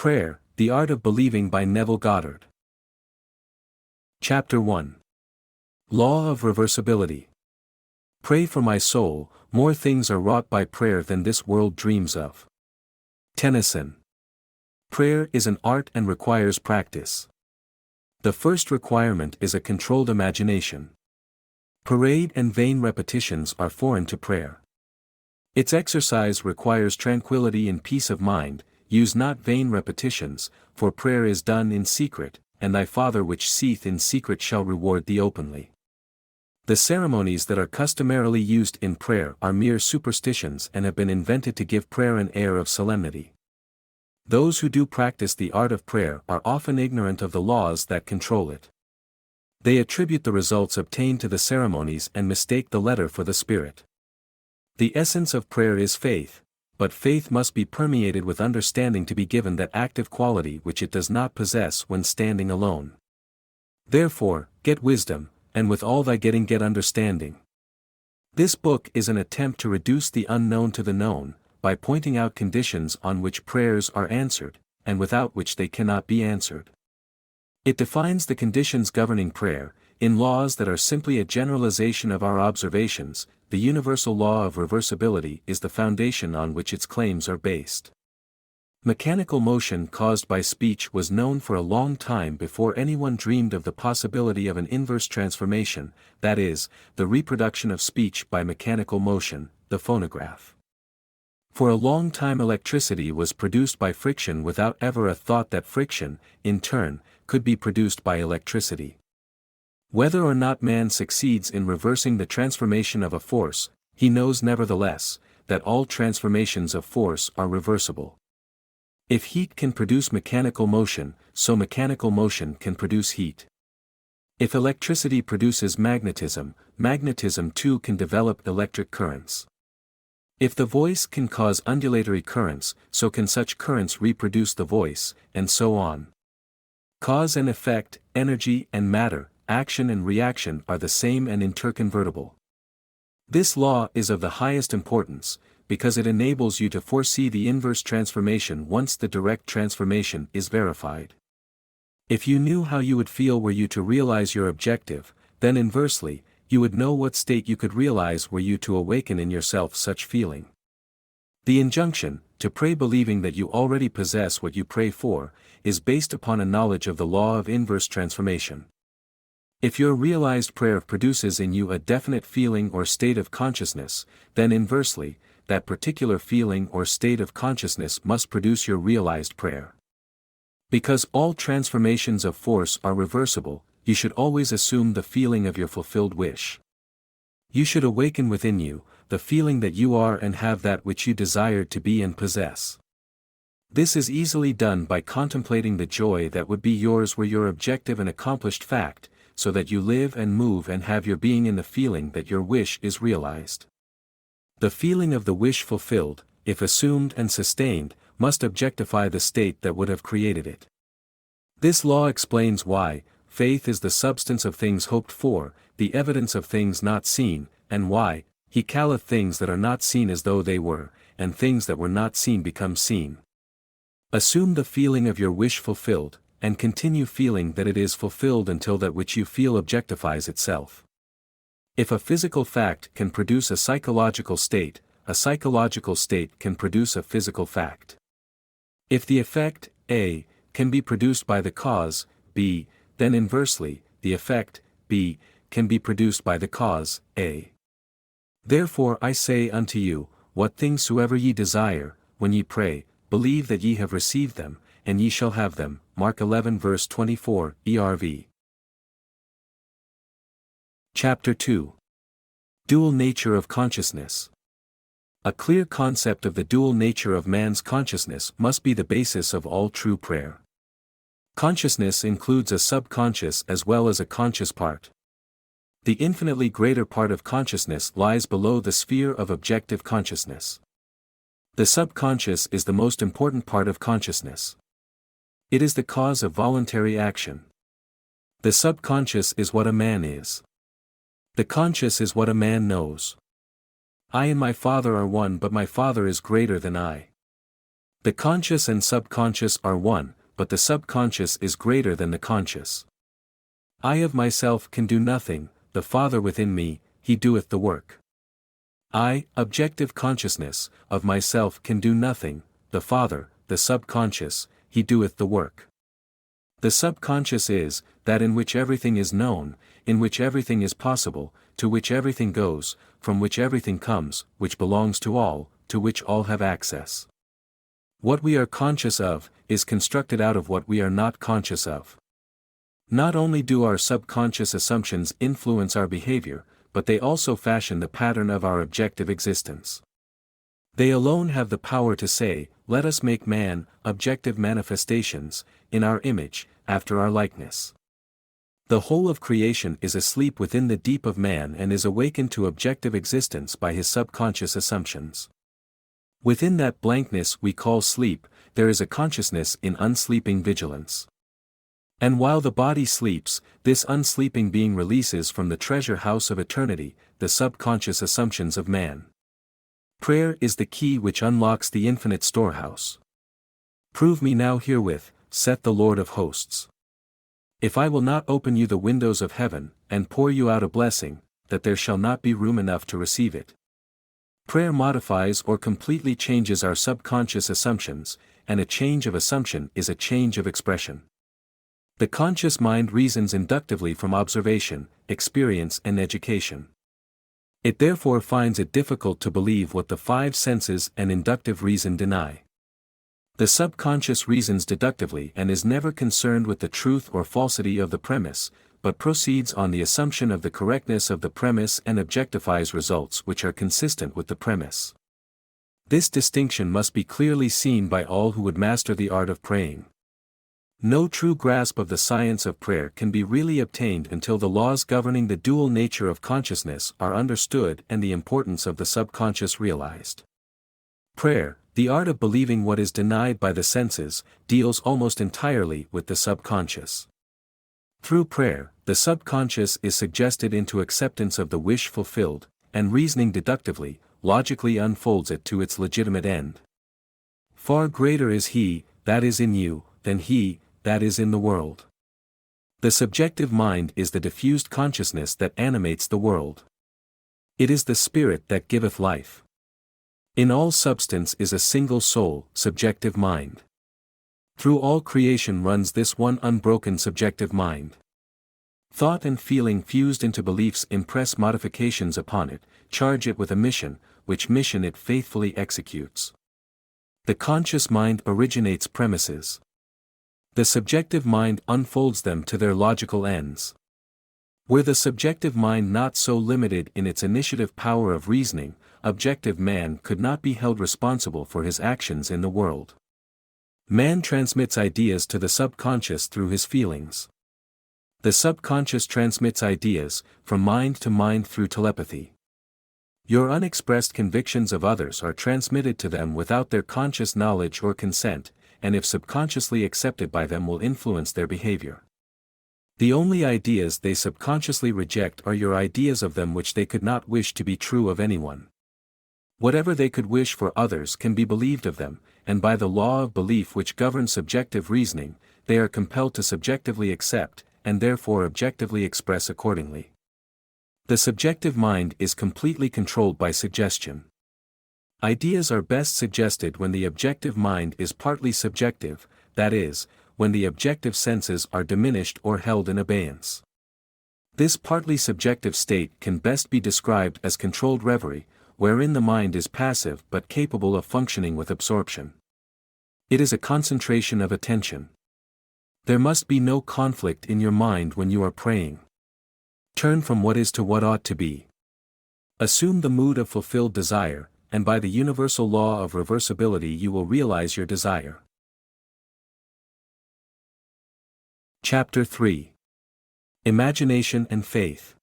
Prayer, The Art of Believing by Neville Goddard. Chapter 1. Law of Reversibility. Pray for my soul, more things are wrought by prayer than this world dreams of. Tennyson. Prayer is an art and requires practice. The first requirement is a controlled imagination. Parade and vain repetitions are foreign to prayer. Its exercise requires tranquility and peace of mind. Use not vain repetitions, for prayer is done in secret, and thy Father which seeth in secret shall reward thee openly. The ceremonies that are customarily used in prayer are mere superstitions and have been invented to give prayer an air of solemnity. Those who do practice the art of prayer are often ignorant of the laws that control it. They attribute the results obtained to the ceremonies and mistake the letter for the spirit. The essence of prayer is faith, but faith must be permeated with understanding to be given that active quality which it does not possess when standing alone. Therefore, get wisdom, and with all thy getting get understanding. This book is an attempt to reduce the unknown to the known, by pointing out conditions on which prayers are answered, and without which they cannot be answered. It defines the conditions governing prayer, in laws that are simply a generalization of our observations. The universal law of reversibility is the foundation on which its claims are based. Mechanical motion caused by speech was known for a long time before anyone dreamed of the possibility of an inverse transformation, that is, the reproduction of speech by mechanical motion, the phonograph. For a long time electricity was produced by friction without ever a thought that friction, in turn, could be produced by electricity. Whether or not man succeeds in reversing the transformation of a force, he knows nevertheless, that all transformations of force are reversible. If heat can produce mechanical motion, so mechanical motion can produce heat. If electricity produces magnetism, magnetism too can develop electric currents. If the voice can cause undulatory currents, so can such currents reproduce the voice, and so on. Cause and effect, energy and matter, action and reaction are the same and interconvertible. This law is of the highest importance, because it enables you to foresee the inverse transformation once the direct transformation is verified. If you knew how you would feel were you to realize your objective, then inversely, you would know what state you could realize were you to awaken in yourself such feeling. The injunction, to pray believing that you already possess what you pray for, is based upon a knowledge of the law of inverse transformation. If your realized prayer produces in you a definite feeling or state of consciousness, then inversely, that particular feeling or state of consciousness must produce your realized prayer. Because all transformations of force are reversible, you should always assume the feeling of your fulfilled wish. You should awaken within you the feeling that you are and have that which you desire to be and possess. This is easily done by contemplating the joy that would be yours were your objective an accomplished fact, so that you live and move and have your being in the feeling that your wish is realized. The feeling of the wish fulfilled, if assumed and sustained, must objectify the state that would have created it. This law explains why faith is the substance of things hoped for, the evidence of things not seen, and why he calleth things that are not seen as though they were, and things that were not seen become seen. Assume the feeling of your wish fulfilled, and continue feeling that it is fulfilled until that which you feel objectifies itself. If a physical fact can produce a psychological state can produce a physical fact. If the effect, A, can be produced by the cause, B, then inversely, the effect, B, can be produced by the cause, A. Therefore I say unto you, what things soever ye desire, when ye pray, believe that ye have received them, and ye shall have them. Mark 11 verse 24, ERV. Chapter 2. Dual Nature of Consciousness. A clear concept of the dual nature of man's consciousness must be the basis of all true prayer. Consciousness includes a subconscious as well as a conscious part. The infinitely greater part of consciousness lies below the sphere of objective consciousness. The subconscious is the most important part of consciousness. It is the cause of voluntary action. The subconscious is what a man is. The conscious is what a man knows. I and my Father are one, but my Father is greater than I. The conscious and subconscious are one, but the subconscious is greater than the conscious. I of myself can do nothing, the Father within me, he doeth the work. I, objective consciousness, of myself can do nothing, the Father, the subconscious, he doeth the work. The subconscious is, that in which everything is known, in which everything is possible, to which everything goes, from which everything comes, which belongs to all, to which all have access. What we are conscious of, is constructed out of what we are not conscious of. Not only do our subconscious assumptions influence our behavior, but they also fashion the pattern of our objective existence. They alone have the power to say, let us make man, objective manifestations, in our image, after our likeness. The whole of creation is asleep within the deep of man and is awakened to objective existence by his subconscious assumptions. Within that blankness we call sleep, there is a consciousness in unsleeping vigilance. And while the body sleeps, this unsleeping being releases from the treasure house of eternity, the subconscious assumptions of man. Prayer is the key which unlocks the infinite storehouse. Prove me now herewith, saith the Lord of hosts. If I will not open you the windows of heaven, and pour you out a blessing, that there shall not be room enough to receive it. Prayer modifies or completely changes our subconscious assumptions, and a change of assumption is a change of expression. The conscious mind reasons inductively from observation, experience and education. It therefore finds it difficult to believe what the five senses and inductive reason deny. The subconscious reasons deductively and is never concerned with the truth or falsity of the premise, but proceeds on the assumption of the correctness of the premise and objectifies results which are consistent with the premise. This distinction must be clearly seen by all who would master the art of praying. No true grasp of the science of prayer can be really obtained until the laws governing the dual nature of consciousness are understood and the importance of the subconscious realized. Prayer, the art of believing what is denied by the senses, deals almost entirely with the subconscious. Through prayer, the subconscious is suggested into acceptance of the wish fulfilled, and reasoning deductively, logically unfolds it to its legitimate end. Far greater is He, that is in you, than he, that is in the world. The subjective mind is the diffused consciousness that animates the world. It is the spirit that giveth life. In all substance is a single soul, subjective mind. Through all creation runs this one unbroken subjective mind. Thought and feeling fused into beliefs impress modifications upon it, charge it with a mission, which mission it faithfully executes. The conscious mind originates premises. The subjective mind unfolds them to their logical ends. Were the subjective mind not so limited in its initiative power of reasoning, objective man could not be held responsible for his actions in the world. Man transmits ideas to the subconscious through his feelings. The subconscious transmits ideas, from mind to mind through telepathy. Your unexpressed convictions of others are transmitted to them without their conscious knowledge or consent, and if subconsciously accepted by them will influence their behavior. The only ideas they subconsciously reject are your ideas of them which they could not wish to be true of anyone. Whatever they could wish for others can be believed of them, and by the law of belief which governs subjective reasoning, they are compelled to subjectively accept, and therefore objectively express accordingly. The subjective mind is completely controlled by suggestion. Ideas are best suggested when the objective mind is partly subjective, that is, when the objective senses are diminished or held in abeyance. This partly subjective state can best be described as controlled reverie, wherein the mind is passive but capable of functioning with absorption. It is a concentration of attention. There must be no conflict in your mind when you are praying. Turn from what is to what ought to be. Assume the mood of fulfilled desire, and by the universal law of reversibility you will realize your desire. Chapter 3. Imagination and Faith.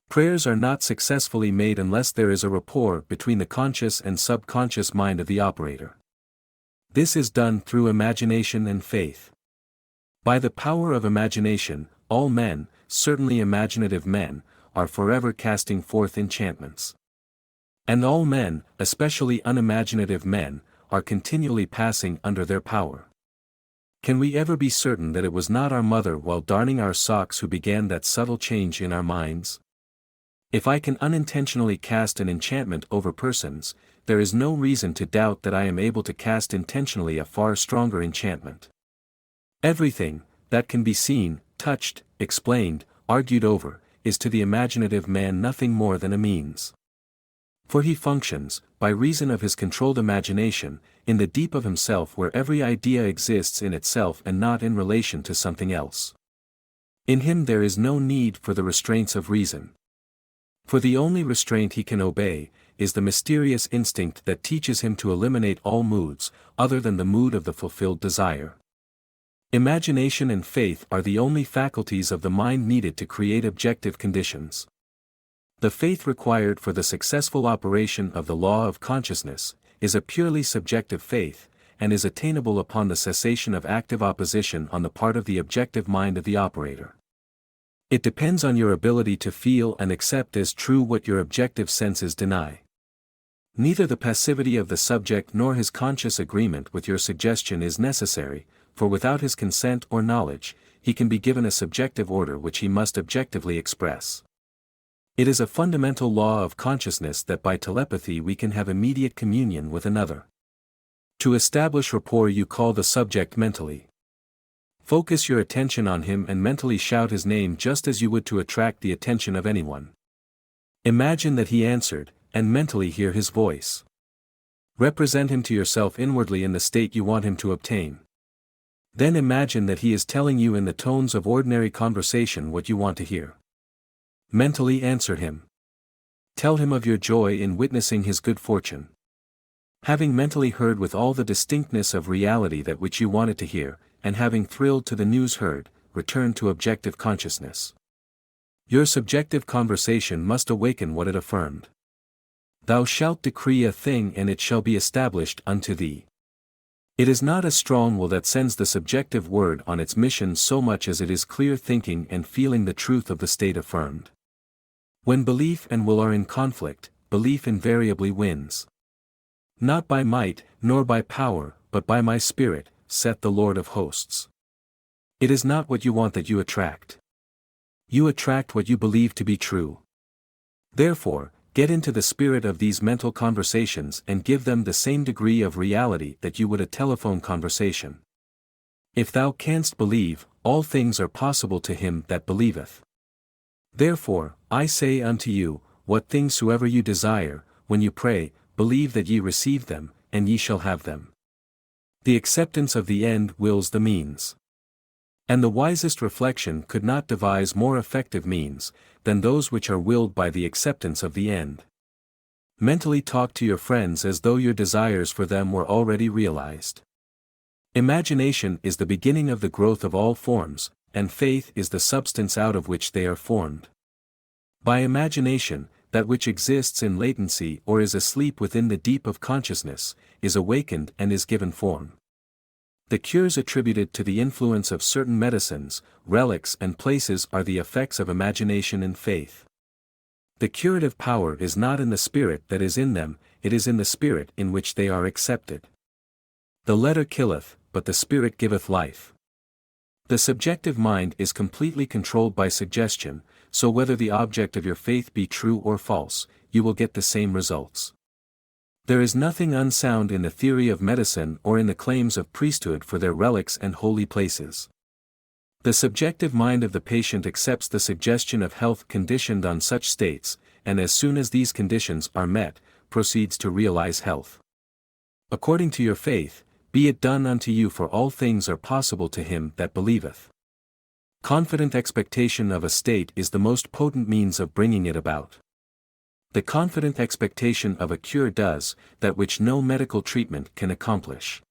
Prayers are not successfully made unless there is a rapport between the conscious and subconscious mind of the operator. This is done through imagination and faith. By the power of imagination, all men, certainly imaginative men, are forever casting forth enchantments. And all men, especially unimaginative men, are continually passing under their power. Can we ever be certain that it was not our mother while darning our socks who began that subtle change in our minds? If I can unintentionally cast an enchantment over persons, there is no reason to doubt that I am able to cast intentionally a far stronger enchantment. Everything that can be seen, touched, explained, argued over, is to the imaginative man nothing more than a means. For he functions, by reason of his controlled imagination, in the deep of himself where every idea exists in itself and not in relation to something else. In him there is no need for the restraints of reason. For the only restraint he can obey, is the mysterious instinct that teaches him to eliminate all moods, other than the mood of the fulfilled desire. Imagination and faith are the only faculties of the mind needed to create objective conditions. The faith required for the successful operation of the law of consciousness, is a purely subjective faith, and is attainable upon the cessation of active opposition on the part of the objective mind of the operator. It depends on your ability to feel and accept as true what your objective senses deny. Neither the passivity of the subject nor his conscious agreement with your suggestion is necessary, for without his consent or knowledge, he can be given a subjective order which he must objectively express. It is a fundamental law of consciousness that by telepathy we can have immediate communion with another. To establish rapport you call the subject mentally. Focus your attention on him and mentally shout his name just as you would to attract the attention of anyone. Imagine that he answered, and mentally hear his voice. Represent him to yourself inwardly in the state you want him to obtain. Then imagine that he is telling you in the tones of ordinary conversation what you want to hear. Mentally answer him. Tell him of your joy in witnessing his good fortune. Having mentally heard with all the distinctness of reality that which you wanted to hear, and having thrilled to the news heard, return to objective consciousness. Your subjective conversation must awaken what it affirmed. Thou shalt decree a thing and it shall be established unto thee. It is not a strong will that sends the subjective word on its mission so much as it is clear thinking and feeling the truth of the state affirmed. When belief and will are in conflict, belief invariably wins. Not by might, nor by power, but by my spirit, saith the Lord of hosts. It is not what you want that you attract. You attract what you believe to be true. Therefore, get into the spirit of these mental conversations and give them the same degree of reality that you would a telephone conversation. If thou canst believe, all things are possible to him that believeth. Therefore, I say unto you, what things soever you desire, when you pray, believe that ye receive them, and ye shall have them. The acceptance of the end wills the means. And the wisest reflection could not devise more effective means, than those which are willed by the acceptance of the end. Mentally talk to your friends as though your desires for them were already realized. Imagination is the beginning of the growth of all forms, and faith is the substance out of which they are formed. By imagination, that which exists in latency or is asleep within the deep of consciousness, is awakened and is given form. The cures attributed to the influence of certain medicines, relics and places are the effects of imagination and faith. The curative power is not in the spirit that is in them, it is in the spirit in which they are accepted. The letter killeth, but the spirit giveth life. The subjective mind is completely controlled by suggestion, so whether the object of your faith be true or false, you will get the same results. There is nothing unsound in the theory of medicine or in the claims of priesthood for their relics and holy places. The subjective mind of the patient accepts the suggestion of health conditioned on such states, and as soon as these conditions are met, proceeds to realize health. According to your faith, be it done unto you, for all things are possible to him that believeth. Confident expectation of a state is the most potent means of bringing it about. The confident expectation of a cure does that which no medical treatment can accomplish.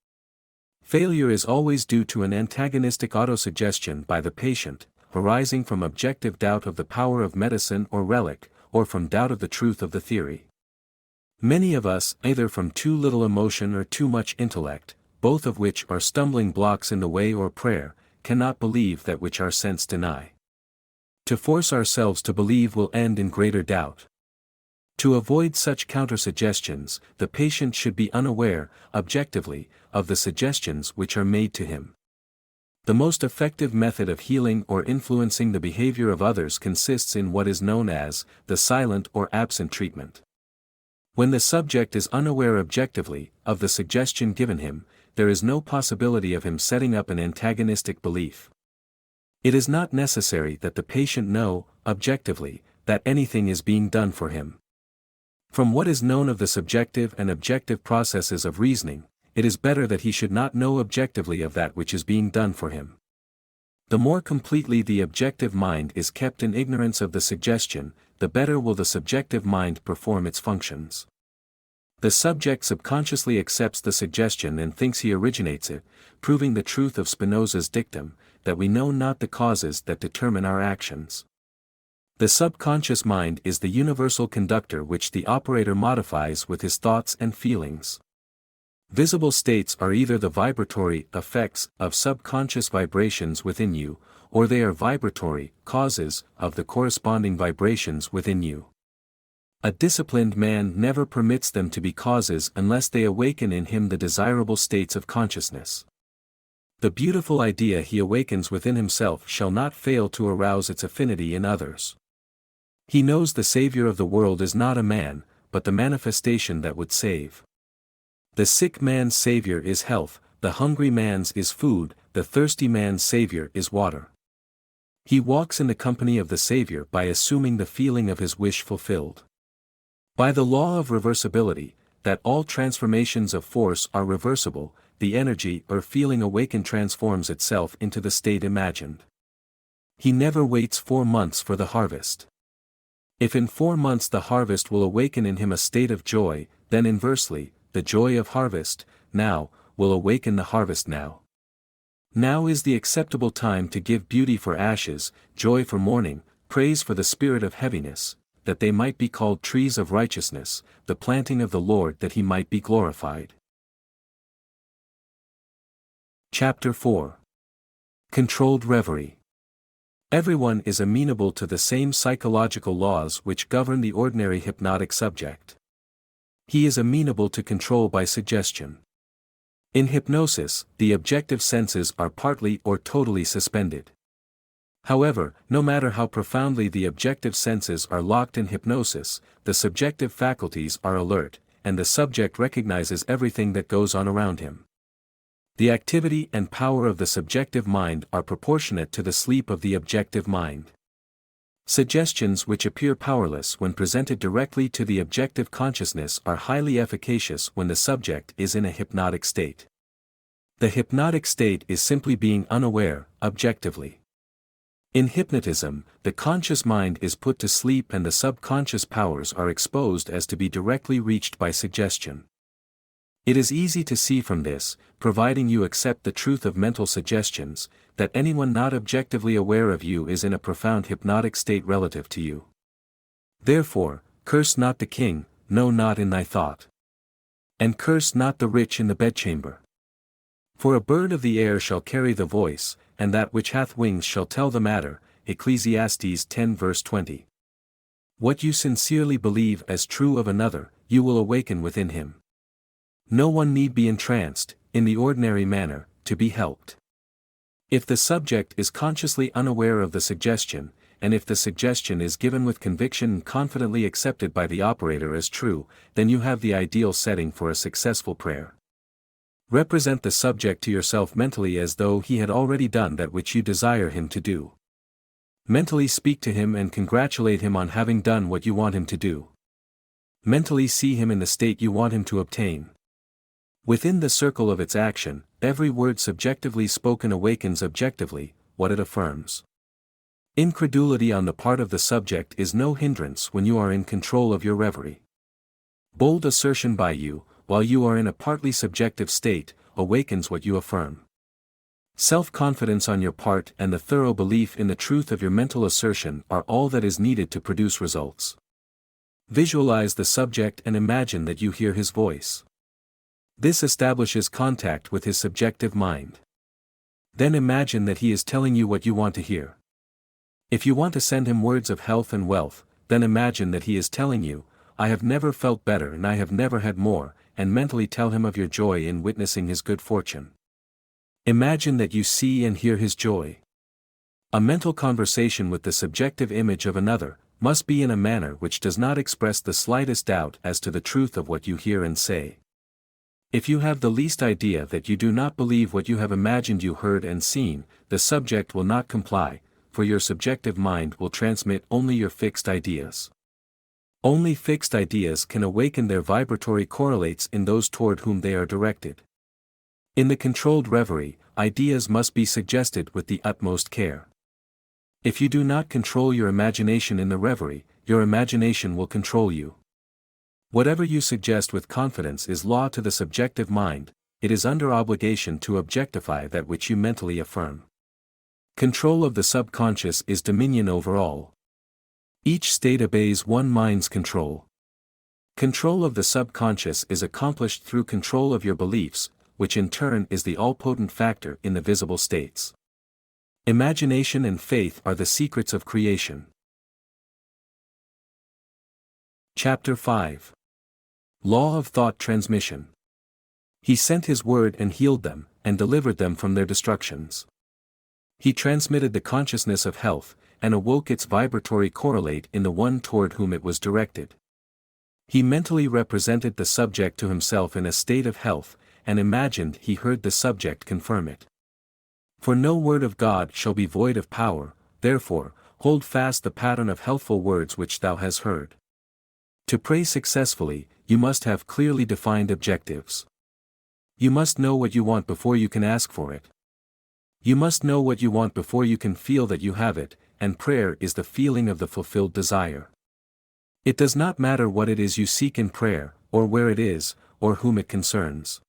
Failure is always due to an antagonistic autosuggestion by the patient, arising from objective doubt of the power of medicine or relic, or from doubt of the truth of the theory. Many of us, either from too little emotion or too much intellect, both of which are stumbling blocks in the way or prayer, cannot believe that which our sense deny. To force ourselves to believe will end in greater doubt. To avoid such counter-suggestions, the patient should be unaware, objectively, of the suggestions which are made to him. The most effective method of healing or influencing the behavior of others consists in what is known as the silent or absent treatment. When the subject is unaware objectively of the suggestion given him, there is no possibility of him setting up an antagonistic belief. It is not necessary that the patient know, objectively, that anything is being done for him. From what is known of the subjective and objective processes of reasoning, it is better that he should not know objectively of that which is being done for him. The more completely the objective mind is kept in ignorance of the suggestion, the better will the subjective mind perform its functions. The subject subconsciously accepts the suggestion and thinks he originates it, proving the truth of Spinoza's dictum, that we know not the causes that determine our actions. The subconscious mind is the universal conductor which the operator modifies with his thoughts and feelings. Visible states are either the vibratory effects of subconscious vibrations within you, or they are vibratory causes of the corresponding vibrations within you. A disciplined man never permits them to be causes unless they awaken in him the desirable states of consciousness. The beautiful idea he awakens within himself shall not fail to arouse its affinity in others. He knows the Savior of the world is not a man, but the manifestation that would save. The sick man's Savior is health, the hungry man's is food, the thirsty man's Savior is water. He walks in the company of the Savior by assuming the feeling of his wish fulfilled. By the law of reversibility, that all transformations of force are reversible, the energy or feeling awakened transforms itself into the state imagined. He never waits 4 months for the harvest. If in 4 months the harvest will awaken in him a state of joy, then inversely, the joy of harvest, now, will awaken the harvest now. Now is the acceptable time to give beauty for ashes, joy for mourning, praise for the spirit of heaviness, that they might be called trees of righteousness, the planting of the Lord that he might be glorified. Chapter 4. Controlled Reverie. Everyone is amenable to the same psychological laws which govern the ordinary hypnotic subject. He is amenable to control by suggestion. In hypnosis, the objective senses are partly or totally suspended. However, no matter how profoundly the objective senses are locked in hypnosis, the subjective faculties are alert, and the subject recognizes everything that goes on around him. The activity and power of the subjective mind are proportionate to the sleep of the objective mind. Suggestions which appear powerless when presented directly to the objective consciousness are highly efficacious when the subject is in a hypnotic state. The hypnotic state is simply being unaware, objectively. In hypnotism, the conscious mind is put to sleep and the subconscious powers are exposed as to be directly reached by suggestion. It is easy to see from this, providing you accept the truth of mental suggestions, that anyone not objectively aware of you is in a profound hypnotic state relative to you. Therefore, curse not the king, no, not in thy thought. And curse not the rich in the bedchamber. For a bird of the air shall carry the voice, and that which hath wings shall tell the matter. Ecclesiastes 10 verse 20. What you sincerely believe as true of another, you will awaken within him. No one need be entranced, in the ordinary manner, to be helped. If the subject is consciously unaware of the suggestion, and if the suggestion is given with conviction and confidently accepted by the operator as true, then you have the ideal setting for a successful prayer. Represent the subject to yourself mentally as though he had already done that which you desire him to do. Mentally speak to him and congratulate him on having done what you want him to do. Mentally see him in the state you want him to obtain. Within the circle of its action, every word subjectively spoken awakens objectively what it affirms. Incredulity on the part of the subject is no hindrance when you are in control of your reverie. Bold assertion by you, while you are in a partly subjective state, awakens what you affirm. Self-confidence on your part and the thorough belief in the truth of your mental assertion are all that is needed to produce results. Visualize the subject and imagine that you hear his voice. This establishes contact with his subjective mind. Then imagine that he is telling you what you want to hear. If you want to send him words of health and wealth, then imagine that he is telling you, I have never felt better and I have never had more, and mentally tell him of your joy in witnessing his good fortune. Imagine that you see and hear his joy. A mental conversation with the subjective image of another must be in a manner which does not express the slightest doubt as to the truth of what you hear and say. If you have the least idea that you do not believe what you have imagined you heard and seen, the subject will not comply, for your subjective mind will transmit only your fixed ideas. Only fixed ideas can awaken their vibratory correlates in those toward whom they are directed. In the controlled reverie, ideas must be suggested with the utmost care. If you do not control your imagination in the reverie, your imagination will control you. Whatever you suggest with confidence is law to the subjective mind, it is under obligation to objectify that which you mentally affirm. Control of the subconscious is dominion over all. Each state obeys one mind's control. Control of the subconscious is accomplished through control of your beliefs, which in turn is the all-potent factor in the visible states. Imagination and faith are the secrets of creation. Chapter 5. Law of Thought Transmission. He sent his word and healed them, and delivered them from their destructions. He transmitted the consciousness of health, and awoke its vibratory correlate in the one toward whom it was directed. He mentally represented the subject to himself in a state of health, and imagined he heard the subject confirm it. For no word of God shall be void of power, therefore, hold fast the pattern of healthful words which thou hast heard. To pray successfully, you must have clearly defined objectives. You must know what you want before you can ask for it. You must know what you want before you can feel that you have it, and prayer is the feeling of the fulfilled desire. It does not matter what it is you seek in prayer, or where it is, or whom it concerns.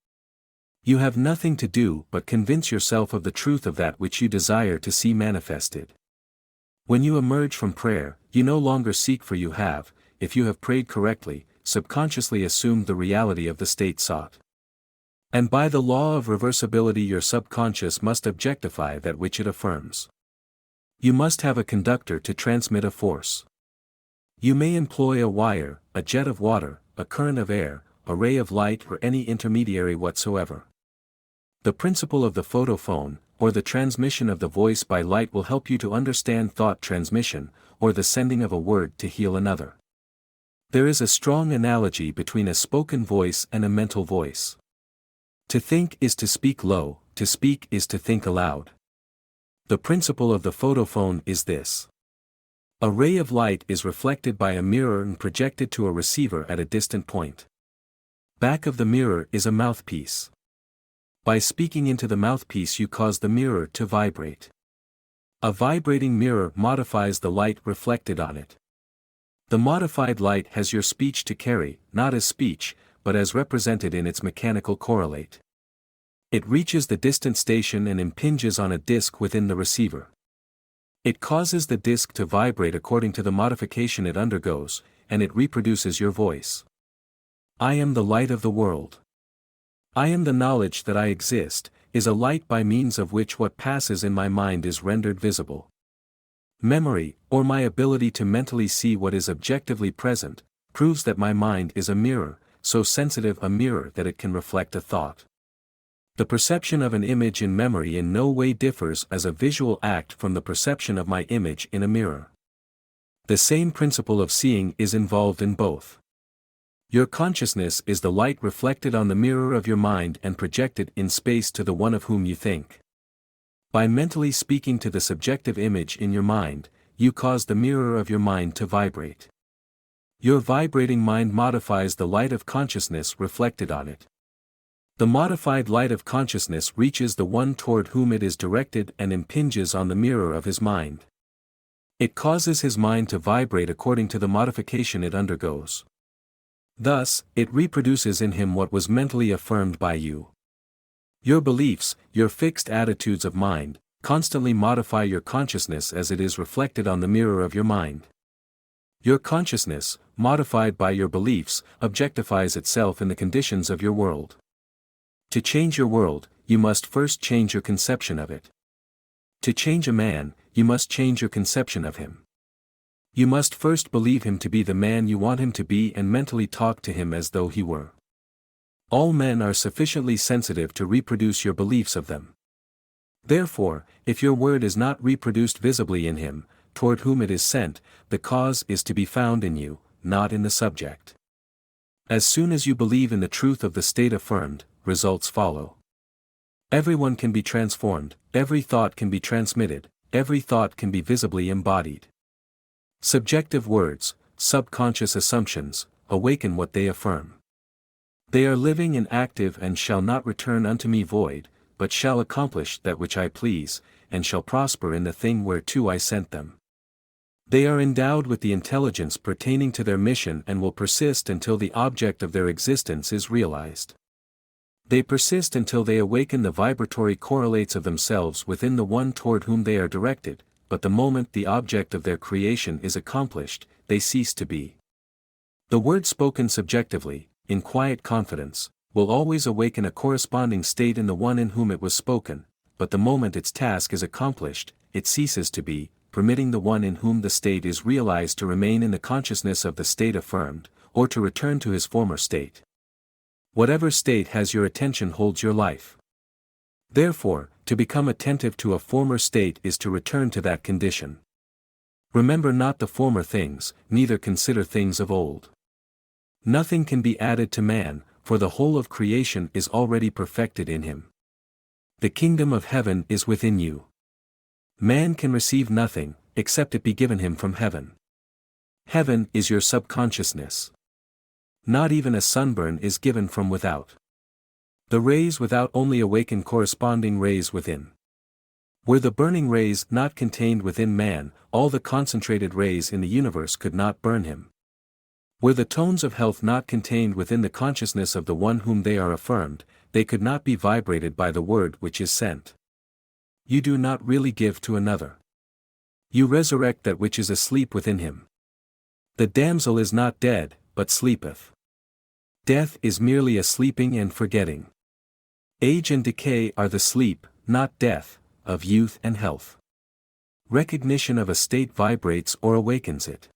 You have nothing to do but convince yourself of the truth of that which you desire to see manifested. When you emerge from prayer, you no longer seek, for you have, if you have prayed correctly, subconsciously assumed the reality of the state sought. And by the law of reversibility your subconscious must objectify that which it affirms. You must have a conductor to transmit a force. You may employ a wire, a jet of water, a current of air, a ray of light, or any intermediary whatsoever. The principle of the photophone, or the transmission of the voice by light, will help you to understand thought transmission, or the sending of a word to heal another. There is a strong analogy between a spoken voice and a mental voice. To think is to speak low, to speak is to think aloud. The principle of the photophone is this. A ray of light is reflected by a mirror and projected to a receiver at a distant point. Back of the mirror is a mouthpiece. By speaking into the mouthpiece you cause the mirror to vibrate. A vibrating mirror modifies the light reflected on it. The modified light has your speech to carry, not as speech, but as represented in its mechanical correlate. It reaches the distant station and impinges on a disc within the receiver. It causes the disc to vibrate according to the modification it undergoes, and it reproduces your voice. I am the light of the world. I am the knowledge that I exist, is a light by means of which what passes in my mind is rendered visible. Memory, or my ability to mentally see what is objectively present, proves that my mind is a mirror, so sensitive a mirror that it can reflect a thought. The perception of an image in memory in no way differs as a visual act from the perception of my image in a mirror. The same principle of seeing is involved in both. Your consciousness is the light reflected on the mirror of your mind and projected in space to the one of whom you think. By mentally speaking to the subjective image in your mind, you cause the mirror of your mind to vibrate. Your vibrating mind modifies the light of consciousness reflected on it. The modified light of consciousness reaches the one toward whom it is directed and impinges on the mirror of his mind. It causes his mind to vibrate according to the modification it undergoes. Thus, it reproduces in him what was mentally affirmed by you. Your beliefs, your fixed attitudes of mind, constantly modify your consciousness as it is reflected on the mirror of your mind. Your consciousness, modified by your beliefs, objectifies itself in the conditions of your world. To change your world, you must first change your conception of it. To change a man, you must change your conception of him. You must first believe him to be the man you want him to be and mentally talk to him as though he were. All men are sufficiently sensitive to reproduce your beliefs of them. Therefore, if your word is not reproduced visibly in him, toward whom it is sent, the cause is to be found in you, not in the subject. As soon as you believe in the truth of the state affirmed, results follow. Everyone can be transformed, every thought can be transmitted, every thought can be visibly embodied. Subjective words, subconscious assumptions, awaken what they affirm. They are living and active and shall not return unto me void, but shall accomplish that which I please, and shall prosper in the thing whereto I sent them. They are endowed with the intelligence pertaining to their mission and will persist until the object of their existence is realized. They persist until they awaken the vibratory correlates of themselves within the one toward whom they are directed, but the moment the object of their creation is accomplished, they cease to be. The word spoken subjectively, in quiet confidence, will always awaken a corresponding state in the one in whom it was spoken, but the moment its task is accomplished, it ceases to be, permitting the one in whom the state is realized to remain in the consciousness of the state affirmed, or to return to his former state. Whatever state has your attention holds your life. Therefore, to become attentive to a former state is to return to that condition. Remember not the former things, neither consider things of old. Nothing can be added to man, for the whole of creation is already perfected in him. The kingdom of heaven is within you. Man can receive nothing, except it be given him from heaven. Heaven is your subconsciousness. Not even a sunburn is given from without. The rays without only awaken corresponding rays within. Were the burning rays not contained within man, all the concentrated rays in the universe could not burn him. Were the tones of health not contained within the consciousness of the one whom they are affirmed, they could not be vibrated by the word which is sent. You do not really give to another. You resurrect that which is asleep within him. The damsel is not dead, but sleepeth. Death is merely a sleeping and forgetting. Age and decay are the sleep, not death, of youth and health. Recognition of a state vibrates or awakens it.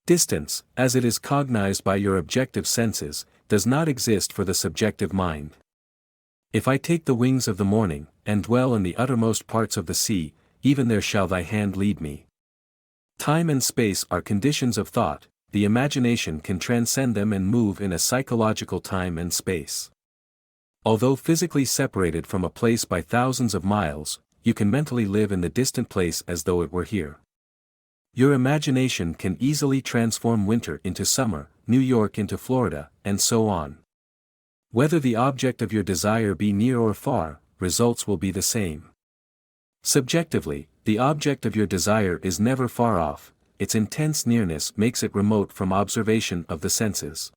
Distance, as it is cognized by your objective senses, does not exist for the subjective mind. If I take the wings of the morning, and dwell in the uttermost parts of the sea, even there shall thy hand lead me. Time and space are conditions of thought, the imagination can transcend them and move in a psychological time and space. Although physically separated from a place by thousands of miles, you can mentally live in the distant place as though it were here. Your imagination can easily transform winter into summer, New York into Florida, and so on. Whether the object of your desire be near or far, results will be the same. Subjectively, the object of your desire is never far off, its intense nearness makes it remote from observation of the senses.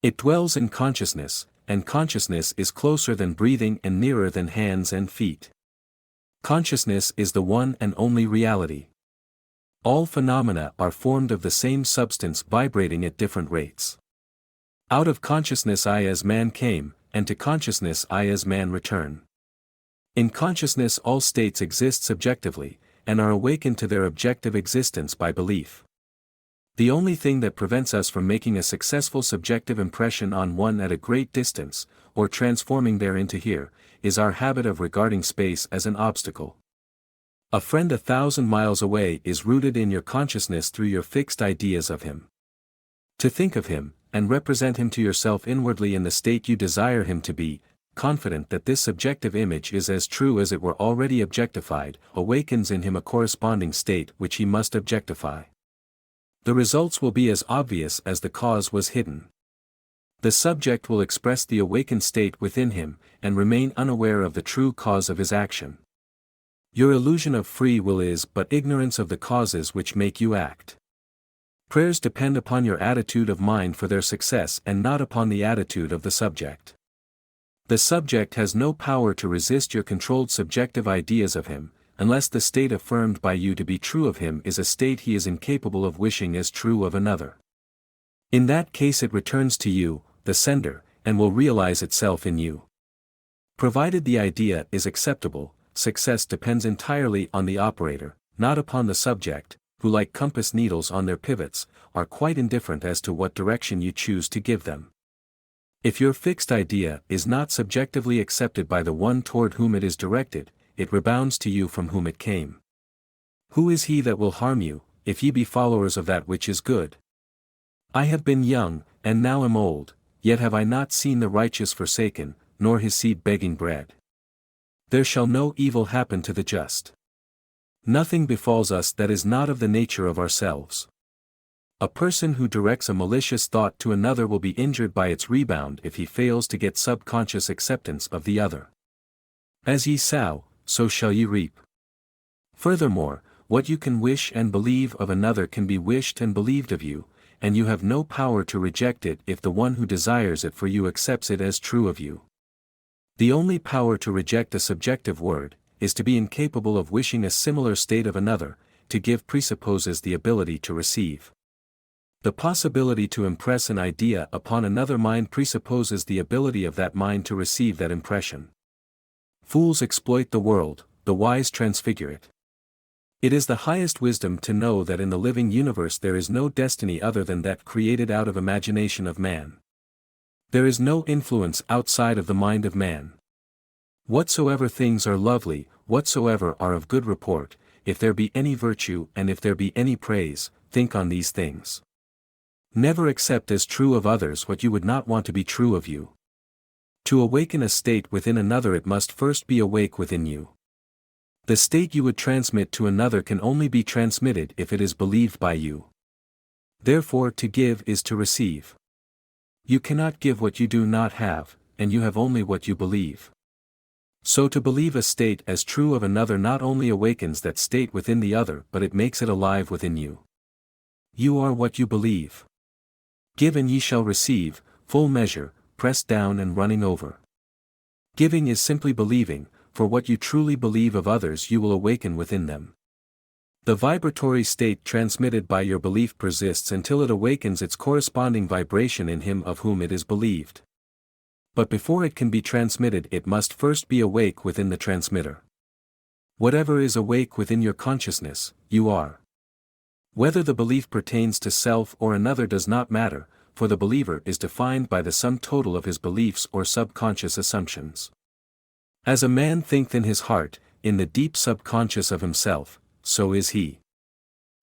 It dwells in consciousness, and consciousness is closer than breathing and nearer than hands and feet. Consciousness is the one and only reality. All phenomena are formed of the same substance vibrating at different rates. Out of consciousness I as man came, and to consciousness I as man return. In consciousness all states exist subjectively, and are awakened to their objective existence by belief. The only thing that prevents us from making a successful subjective impression on one at a great distance, or transforming there into here, is our habit of regarding space as an obstacle. A friend 1,000 miles away is rooted in your consciousness through your fixed ideas of him. To think of him, and represent him to yourself inwardly in the state you desire him to be, confident that this subjective image is as true as it were already objectified, awakens in him a corresponding state which he must objectify. The results will be as obvious as the cause was hidden. The subject will express the awakened state within him, and remain unaware of the true cause of his action. Your illusion of free will is but ignorance of the causes which make you act. Prayers depend upon your attitude of mind for their success and not upon the attitude of the subject. The subject has no power to resist your controlled subjective ideas of him, unless the state affirmed by you to be true of him is a state he is incapable of wishing as true of another. In that case it returns to you, the sender, and will realize itself in you. Provided the idea is acceptable, success depends entirely on the operator, not upon the subject, who like compass needles on their pivots, are quite indifferent as to what direction you choose to give them. If your fixed idea is not subjectively accepted by the one toward whom it is directed, it rebounds to you from whom it came. Who is he that will harm you, if ye be followers of that which is good? I have been young, and now am old, yet have I not seen the righteous forsaken, nor his seed begging bread. There shall no evil happen to the just. Nothing befalls us that is not of the nature of ourselves. A person who directs a malicious thought to another will be injured by its rebound if he fails to get subconscious acceptance of the other. As ye sow, so shall ye reap. Furthermore, what you can wish and believe of another can be wished and believed of you, and you have no power to reject it if the one who desires it for you accepts it as true of you. The only power to reject a subjective word, is to be incapable of wishing a similar state of another. To give presupposes the ability to receive. The possibility to impress an idea upon another mind presupposes the ability of that mind to receive that impression. Fools exploit the world, the wise transfigure it. It is the highest wisdom to know that in the living universe there is no destiny other than that created out of imagination of man. There is no influence outside of the mind of man. Whatsoever things are lovely, whatsoever are of good report, if there be any virtue and if there be any praise, think on these things. Never accept as true of others what you would not want to be true of you. To awaken a state within another, it must first be awake within you. The state you would transmit to another can only be transmitted if it is believed by you. Therefore, to give is to receive. You cannot give what you do not have, and you have only what you believe. So to believe a state as true of another not only awakens that state within the other, but it makes it alive within you. You are what you believe. Give and ye shall receive, full measure, pressed down and running over. Giving is simply believing, for what you truly believe of others you will awaken within them. The vibratory state transmitted by your belief persists until it awakens its corresponding vibration in him of whom it is believed. But before it can be transmitted, it must first be awake within the transmitter. Whatever is awake within your consciousness, you are. Whether the belief pertains to self or another does not matter, for the believer is defined by the sum total of his beliefs or subconscious assumptions. As a man thinketh in his heart, in the deep subconscious of himself, so is he.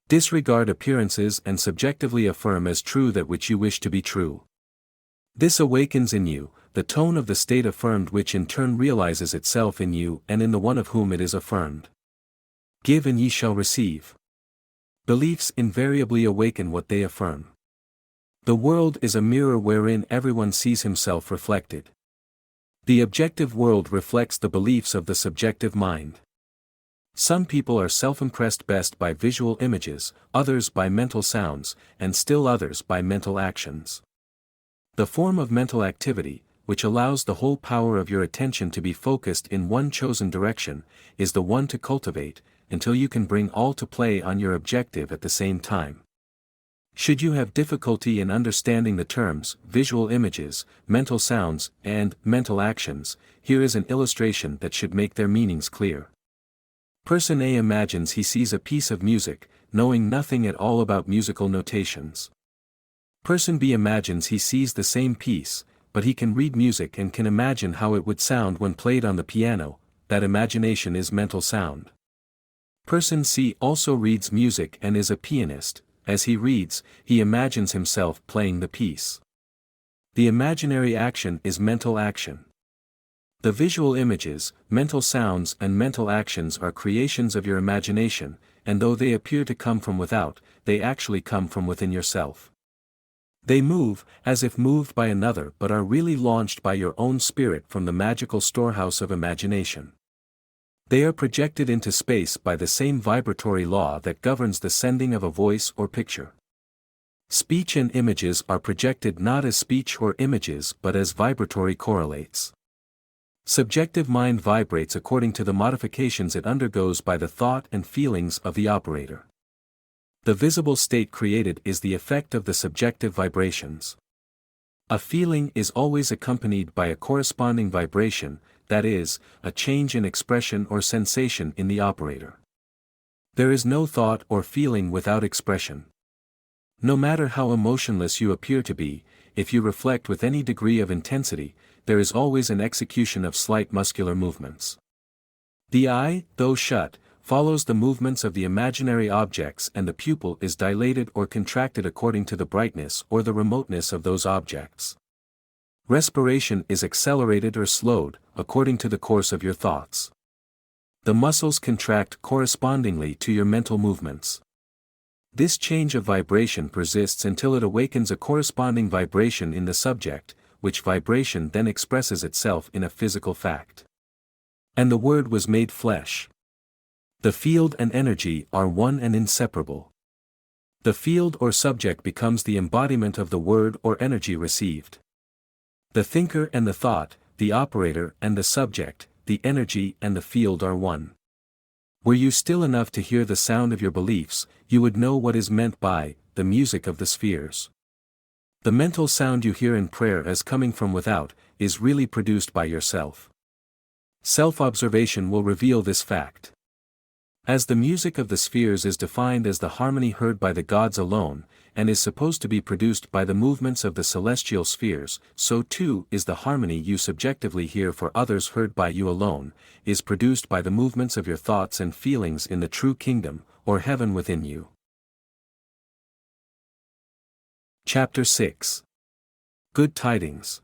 Disregard appearances and subjectively affirm as true that which you wish to be true. This awakens in you the tone of the state affirmed, which in turn realizes itself in you and in the one of whom it is affirmed. Give and ye shall receive. Beliefs invariably awaken what they affirm. The world is a mirror wherein everyone sees himself reflected. The objective world reflects the beliefs of the subjective mind. Some people are self-impressed best by visual images, others by mental sounds, and still others by mental actions. The form of mental activity, which allows the whole power of your attention to be focused in one chosen direction, is the one to cultivate, until you can bring all to play on your objective at the same time. Should you have difficulty in understanding the terms, visual images, mental sounds, and mental actions, here is an illustration that should make their meanings clear. Person A imagines he sees a piece of music, knowing nothing at all about musical notations. Person B imagines he sees the same piece, but he can read music and can imagine how it would sound when played on the piano. That imagination is mental sound. Person C also reads music and is a pianist. As he reads, he imagines himself playing the piece. The imaginary action is mental action. The visual images, mental sounds and mental actions are creations of your imagination, and though they appear to come from without, they actually come from within yourself. They move, as if moved by another, but are really launched by your own spirit from the magical storehouse of imagination. They are projected into space by the same vibratory law that governs the sending of a voice or picture. Speech and images are projected not as speech or images but as vibratory correlates. Subjective mind vibrates according to the modifications it undergoes by the thought and feelings of the operator. The visible state created is the effect of the subjective vibrations. A feeling is always accompanied by a corresponding vibration, that is, a change in expression or sensation in the operator. There is no thought or feeling without expression. No matter how emotionless you appear to be, if you reflect with any degree of intensity, there is always an execution of slight muscular movements. The eye, though shut, follows the movements of the imaginary objects, and the pupil is dilated or contracted according to the brightness or the remoteness of those objects. Respiration is accelerated or slowed, according to the course of your thoughts. The muscles contract correspondingly to your mental movements. This change of vibration persists until it awakens a corresponding vibration in the subject, which vibration then expresses itself in a physical fact. And the Word was made flesh. The field and energy are one and inseparable. The field or subject becomes the embodiment of the word or energy received. The thinker and the thought, the operator and the subject, the energy and the field are one. Were you still enough to hear the sound of your beliefs, you would know what is meant by the music of the spheres. The mental sound you hear in prayer as coming from without, is really produced by yourself. Self-observation will reveal this fact. As the music of the spheres is defined as the harmony heard by the gods alone, and is supposed to be produced by the movements of the celestial spheres, so too is the harmony you subjectively hear for others heard by you alone, is produced by the movements of your thoughts and feelings in the true kingdom, or heaven within you. Chapter 6. Good Tidings.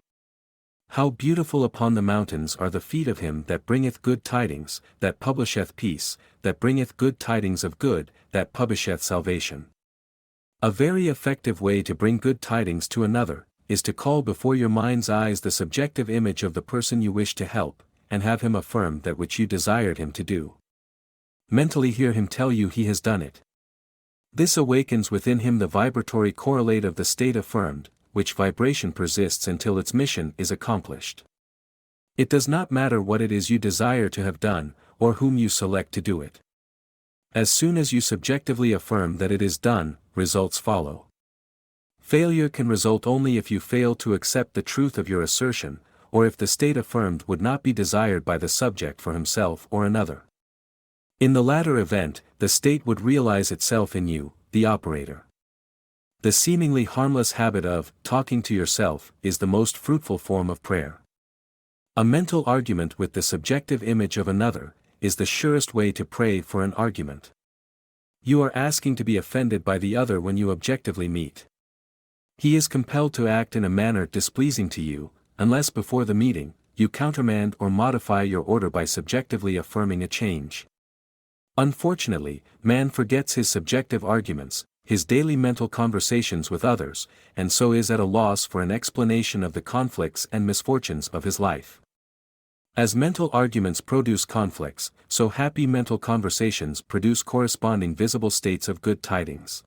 How beautiful upon the mountains are the feet of him that bringeth good tidings, that publisheth peace, that bringeth good tidings of good, that publisheth salvation. A very effective way to bring good tidings to another, is to call before your mind's eyes the subjective image of the person you wish to help, and have him affirm that which you desired him to do. Mentally hear him tell you he has done it. This awakens within him the vibratory correlate of the state affirmed, which vibration persists until its mission is accomplished. It does not matter what it is you desire to have done, or whom you select to do it. As soon as you subjectively affirm that it is done, results follow. Failure can result only if you fail to accept the truth of your assertion, or if the state affirmed would not be desired by the subject for himself or another. In the latter event, the state would realize itself in you, the operator. The seemingly harmless habit of talking to yourself is the most fruitful form of prayer. A mental argument with the subjective image of another is the surest way to pray for an argument. You are asking to be offended by the other when you objectively meet. He is compelled to act in a manner displeasing to you, unless before the meeting, you countermand or modify your order by subjectively affirming a change. Unfortunately, man forgets his subjective arguments, his daily mental conversations with others, and so is at a loss for an explanation of the conflicts and misfortunes of his life. As mental arguments produce conflicts, so happy mental conversations produce corresponding visible states of good tidings.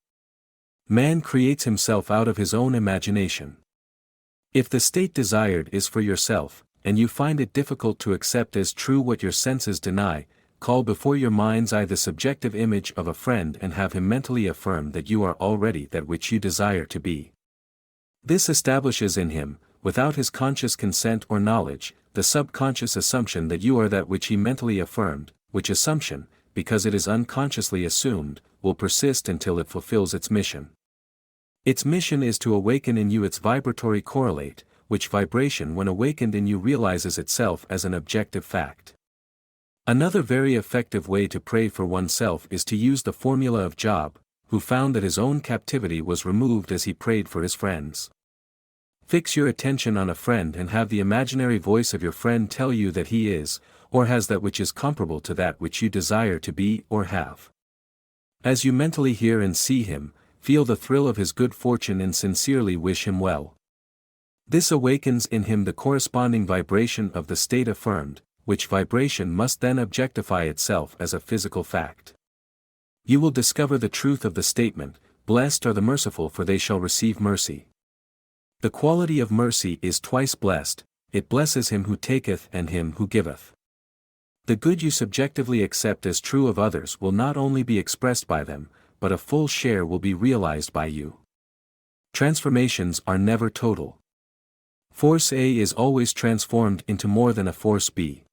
Man creates himself out of his own imagination. If the state desired is for yourself, and you find it difficult to accept as true what your senses deny, call before your mind's eye the subjective image of a friend and have him mentally affirm that you are already that which you desire to be. This establishes in him, without his conscious consent or knowledge, the subconscious assumption that you are that which he mentally affirmed, which assumption, because it is unconsciously assumed, will persist until it fulfills its mission. Its mission is to awaken in you its vibratory correlate, which vibration when awakened in you realizes itself as an objective fact. Another very effective way to pray for oneself is to use the formula of Job, who found that his own captivity was removed as he prayed for his friends. Fix your attention on a friend and have the imaginary voice of your friend tell you that he is, or has that which is comparable to that which you desire to be or have. As you mentally hear and see him, feel the thrill of his good fortune and sincerely wish him well. This awakens in him the corresponding vibration of the state affirmed, which vibration must then objectify itself as a physical fact. You will discover the truth of the statement, "Blessed are the merciful for they shall receive mercy." The quality of mercy is twice blessed, it blesses him who taketh and him who giveth. The good you subjectively accept as true of others will not only be expressed by them, but a full share will be realized by you. Transformations are never total. Force A is always transformed into more than a force B.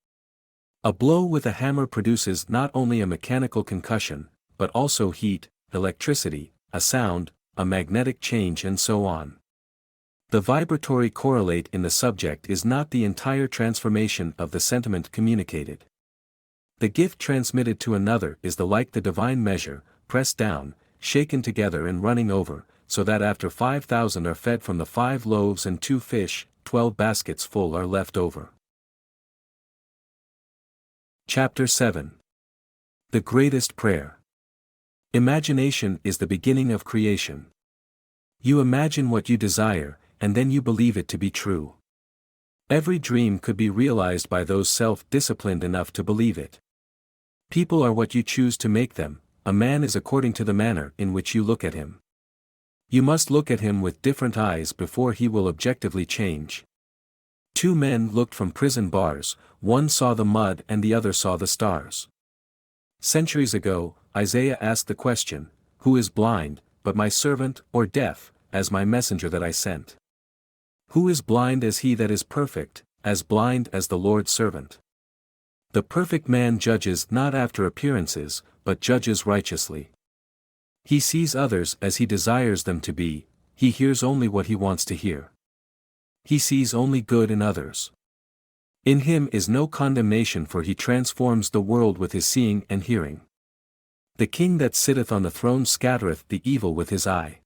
A blow with a hammer produces not only a mechanical concussion, but also heat, electricity, a sound, a magnetic change and so on. The vibratory correlate in the subject is not the entire transformation of the sentiment communicated. The gift transmitted to another is like the divine measure, pressed down, shaken together and running over, so that after 5,000 are fed from the 5 loaves and 2 fish, 12 baskets full are left over. Chapter 7. The Greatest Prayer. Imagination is the beginning of creation. You imagine what you desire, and then you believe it to be true. Every dream could be realized by those self-disciplined enough to believe it. People are what you choose to make them, a man is according to the manner in which you look at him. You must look at him with different eyes before he will objectively change. 2 men looked from prison bars, one saw the mud and the other saw the stars. Centuries ago, Isaiah asked the question, "Who is blind, but my servant, or deaf, as my messenger that I sent? Who is blind as he that is perfect, as blind as the Lord's servant?" The perfect man judges not after appearances, but judges righteously. He sees others as he desires them to be, he hears only what he wants to hear. He sees only good in others. In him is no condemnation, for he transforms the world with his seeing and hearing. The king that sitteth on the throne scattereth the evil with his eye.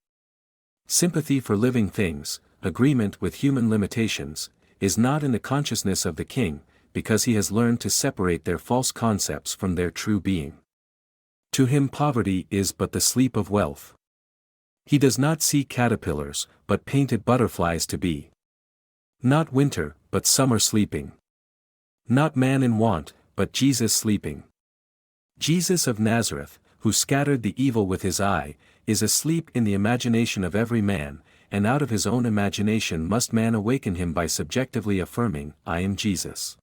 Sympathy for living things, agreement with human limitations, is not in the consciousness of the king, because he has learned to separate their false concepts from their true being. To him poverty is but the sleep of wealth. He does not see caterpillars, but painted butterflies to be. Not winter, but summer sleeping. Not man in want, but Jesus sleeping. Jesus of Nazareth, who scattered the evil with his eye, is asleep in the imagination of every man, and out of his own imagination must man awaken him by subjectively affirming, "I am Jesus."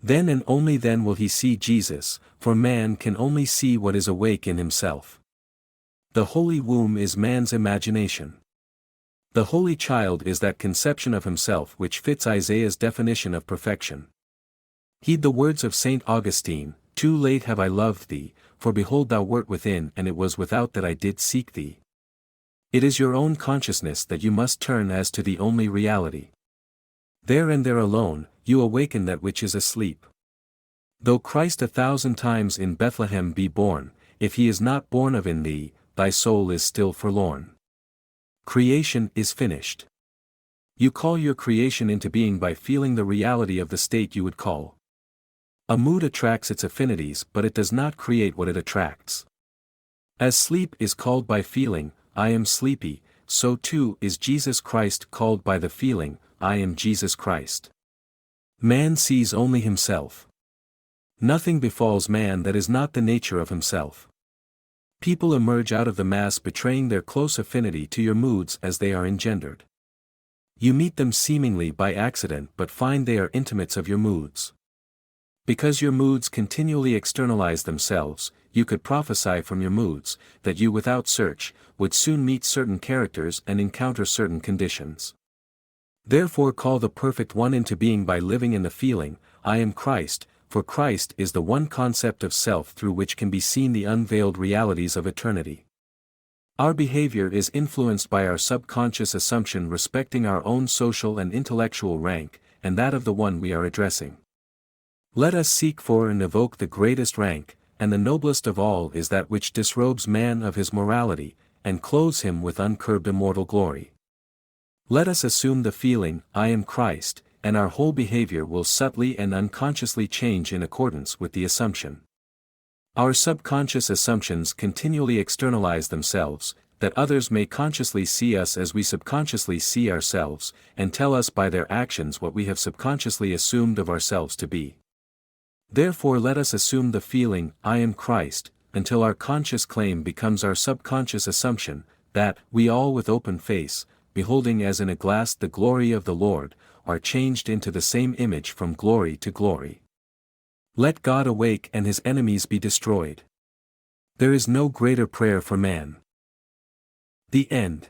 Then and only then will he see Jesus, for man can only see what is awake in himself. The holy womb is man's imagination. The holy child is that conception of himself which fits Isaiah's definition of perfection. Heed the words of St. Augustine, "Too late have I loved thee, for behold thou wert within and it was without that I did seek thee." It is your own consciousness that you must turn as to the only reality. There and there alone, you awaken that which is asleep. Though Christ 1,000 times in Bethlehem be born, if he is not born of in thee, thy soul is still forlorn. Creation is finished. You call your creation into being by feeling the reality of the state you would call. A mood attracts its affinities, but it does not create what it attracts. As sleep is called by feeling, "I am sleepy," so too is Jesus Christ called by the feeling, "I am Jesus Christ." Man sees only himself. Nothing befalls man that is not the nature of himself. People emerge out of the mass betraying their close affinity to your moods as they are engendered. You meet them seemingly by accident but find they are intimates of your moods. Because your moods continually externalize themselves, you could prophesy from your moods, that you without search, would soon meet certain characters and encounter certain conditions. Therefore call the perfect one into being by living in the feeling, "I am Christ," for Christ is the one concept of self through which can be seen the unveiled realities of eternity. Our behavior is influenced by our subconscious assumption respecting our own social and intellectual rank, and that of the one we are addressing. Let us seek for and evoke the greatest rank, and the noblest of all is that which disrobes man of his morality, and clothes him with uncurbed immortal glory. Let us assume the feeling, "I am Christ," and our whole behavior will subtly and unconsciously change in accordance with the assumption. Our subconscious assumptions continually externalize themselves, that others may consciously see us as we subconsciously see ourselves, and tell us by their actions what we have subconsciously assumed of ourselves to be. Therefore let us assume the feeling, "I am Christ," until our conscious claim becomes our subconscious assumption, that, we all with open face, beholding as in a glass the glory of the Lord, are changed into the same image from glory to glory. Let God awake and his enemies be destroyed. There is no greater prayer for man. The end.